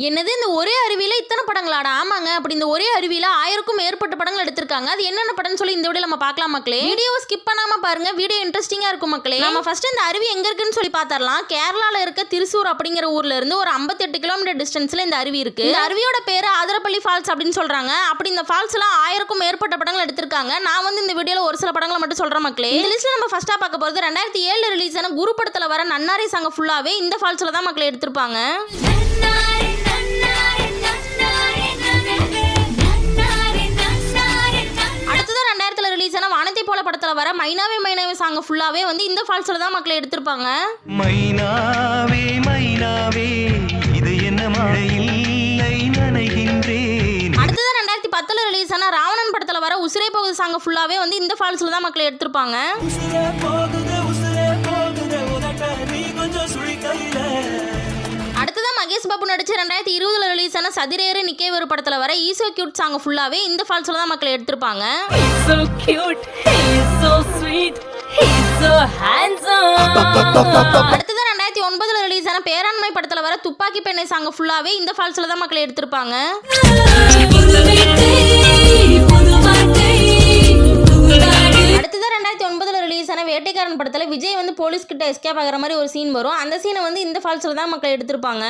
என்னது இந்த ஒரே அருவியில இத்தனை படங்களாடா? ஆமாங்க, அப்படி இந்த ஒரே அருவியில 1000க்கும் மேற்பட்ட படங்கள் எடுத்திருக்காங்க. அது என்னென்ன படம்னு சொல்லி இந்த வீடியோ நம்ம பார்க்கலாம் மக்களே. வீடியோவை ஸ்கிப் பண்ணாம பாருங்க, வீடியோ இன்ட்ரெஸ்டிங்கா இருக்கும் மக்களே. நம்ம ஃபர்ஸ்ட் இந்த அருவி எங்க இருக்குன்னு சொல்லி பார்த்தரலாம். கேரளால இருக்க திருசூர் அப்படிங்கிற ஊர்ல இருந்து ஒரு 58 கிலோமீட்டர் டிஸ்டன்ஸ்ல இந்த அருவி இருக்கு. இந்த அருவியோட பேரு ஆதிரப்பள்ளி ஃபால்ஸ் அப்படின்னு சொல்றாங்க. அப்படி இந்த ஃபால்ஸ்ல 1000க்கும் மேற்பட்ட படங்கள் எடுத்திருக்காங்க. நான் வந்து இந்த வீடியோல ஒரு சில படங்களை மட்டும் சொல்றேன் மக்களே. இந்த லிஸ்ட்ல நம்ம ஃபர்ஸ்டா பார்க்க போறது 2007 ரிலீஸ் ஆன குரு படத்துல வர நன்னாரி சாங் ஃபுல்லாவே இந்த ஃபால்ஸ்ல தான் மக்களே எடுத்திருப்பாங்க. வானத்தை போல படத்துல வர மைனாவே மைனாவே சாங் ஃபுல்லாவே வந்து இந்த ஃபால்ஸ்ல தான் மக்களே எடுத்திருப்பாங்க. மைனாவே மைனாவே இது என்ன மழை இல்லை நனைகின்றேன். அடுத்தது 2010 ரிலீஸ் ஆன ராவணன் படத்துல வர உசிரே போகுது சாங் ஃபுல்லாவே வந்து இந்த ஃபால்ஸ்ல தான் மக்களே எடுத்திருப்பாங்க. அடுத்ததான் மகேஷ் பாபு நடிச்ச 2020 ரிலீஸ் ஆன சதிரேறு நிக்கே ஒரு படத்துல வர ஈசோ கியூட் சாங் ஃபுல்லாவே இந்த ஃபால்ஸ்ல தான் மக்களே எடுத்திருப்பாங்க. So cute, he's so sweet, he's so handsome. அடுத்ததான் 2009 ரிலீஸ் ஆன பேராண்மை படத்துல வர துப்பாக்கி பெண்ணை சாங் ஃபுல்லாவே இந்த ஃபால்ஸ்ல தான் மக்களே எடுத்திருப்பாங்க. அடுத்ததான் 2009 ரிலீஸ் ஆன வேட்டைக்காரன் படத்துல விஜய் வந்து போலீஸ் கிட்ட எஸ்கேப் ஆகிற மாதிரி ஒரு சீன் வரும். அந்த சீனை வந்து இந்த ஃபால்ஸ்ல தான் மக்கள் எடுத்திருப்பாங்க.